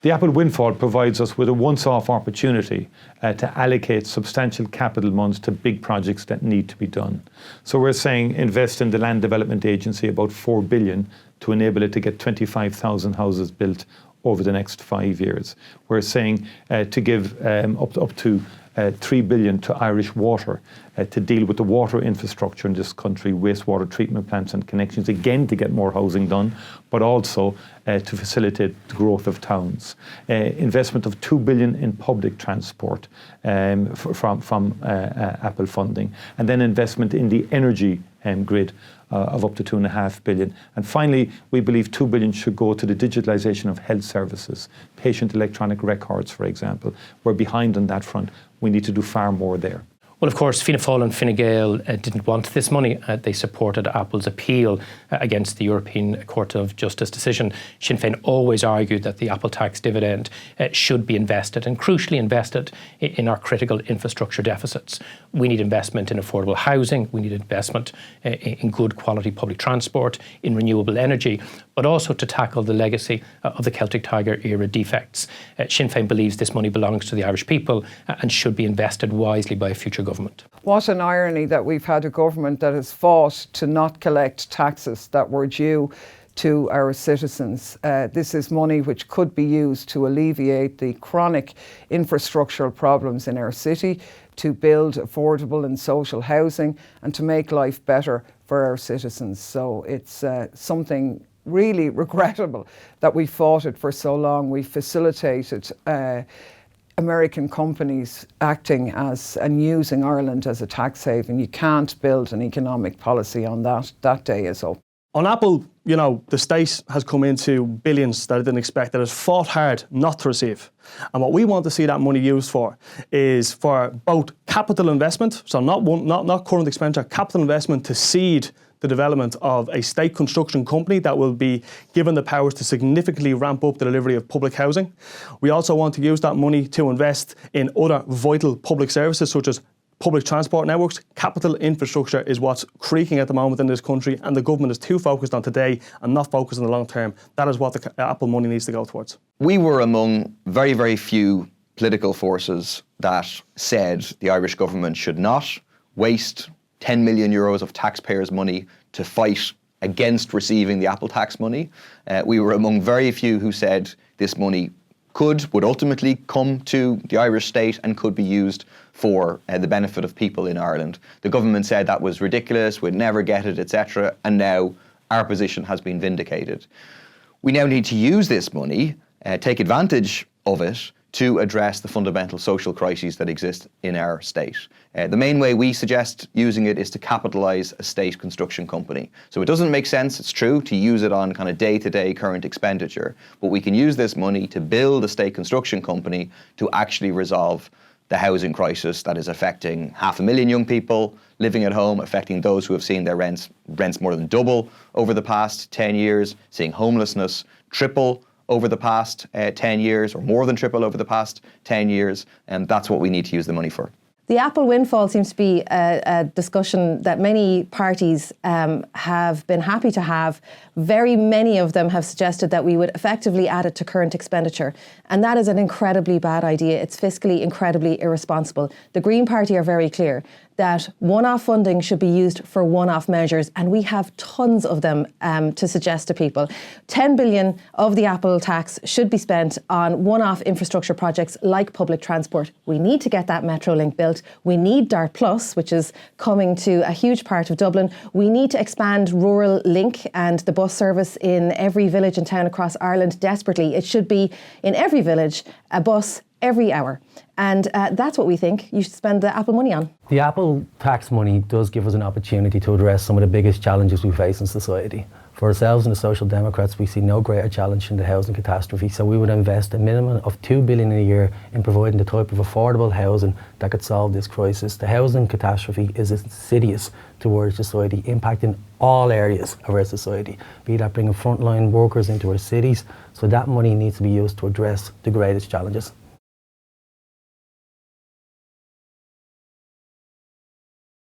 The Apple windfall provides us with a once-off opportunity to allocate substantial capital funds to big projects that need to be done. So we're saying invest in the Land Development Agency about $4 billion to enable it to get 25,000 houses built over the next 5 years. We're saying to give up to $3 billion to Irish Water to deal with the water infrastructure in this country, wastewater treatment plants and connections, again to get more housing done, but also to facilitate the growth of towns. Investment of $2 billion in public transport from Apple funding, and then investment in the energy grid of up to $2.5 billion. And finally, we believe $2 billion should go to the digitalisation of health services, patient electronic records, for example. We're behind on that front. We need to do far more there. Well, of course, Fianna Fáil and Fine Gael didn't want this money. They supported Apple's appeal against the European Court of Justice decision. Sinn Féin always argued that the Apple tax dividend should be invested, and crucially invested, in our critical infrastructure deficits. We need investment in affordable housing, we need investment in good quality public transport, in renewable energy, but also to tackle the legacy of the Celtic Tiger era defects. Sinn Féin believes this money belongs to the Irish people and should be invested wisely by a future government. What an irony that we've had a government that has fought to not collect taxes that were due to our citizens. This is money which could be used to alleviate the chronic infrastructural problems in our city, to build affordable and social housing, and to make life better for our citizens. So it's something really regrettable that we fought it for so long. We facilitated American companies acting as and using Ireland as a tax haven. You can't build an economic policy on that. That day is up. On Apple, you know, the state has come into billions that it didn't expect, that has fought hard not to receive. And what we want to see that money used for is for both capital investment, so not current expenditure, capital investment to seed the development of a state construction company that will be given the powers to significantly ramp up the delivery of public housing. We also want to use that money to invest in other vital public services such as public transport networks. Capital infrastructure is what's creaking at the moment in this country, and the government is too focused on today and not focused on the long term. That is what the Apple money needs to go towards. We were among very, very few political forces that said the Irish government should not waste 10 million euros of taxpayers' money to fight against receiving the Apple tax money. We were among very few who said this money would ultimately come to the Irish state and could be used for the benefit of people in Ireland. The government said that was ridiculous, we'd never get it, etc. And now our position has been vindicated. We now need to use this money, take advantage of it, to address the fundamental social crises that exist in our state. The main way we suggest using it is to capitalise a state construction company. So it doesn't make sense, it's true, to use it on kind of day-to-day current expenditure, but we can use this money to build a state construction company to actually resolve the housing crisis that is affecting 500,000 young people living at home, affecting those who have seen their rents more than double over the past 10 years, seeing homelessness triple over the past 10 years, or more than triple over the past 10 years, and that's what we need to use the money for. The Apple windfall seems to be a discussion that many parties have been happy to have. Very many of them have suggested that we would effectively add it to current expenditure. And that is an incredibly bad idea. It's fiscally incredibly irresponsible. The Green Party are very clear that one-off funding should be used for one-off measures, and we have tons of them to suggest to people. 10 billion of the Apple tax should be spent on one-off infrastructure projects like public transport. We need to get that Metrolink built. We need Dart Plus, which is coming to a huge part of Dublin. We need to expand Rural Link and the bus service in every village and town across Ireland desperately. It should be in every village, a bus every hour. And that's what we think you should spend the Apple money on. The Apple tax money does give us an opportunity to address some of the biggest challenges we face in society. For ourselves and the Social Democrats, we see no greater challenge in the housing catastrophe, so we would invest a minimum of $2 billion a year in providing the type of affordable housing that could solve this crisis. The housing catastrophe is insidious towards society, impacting all areas of our society, be that bringing frontline workers into our cities, so that money needs to be used to address the greatest challenges.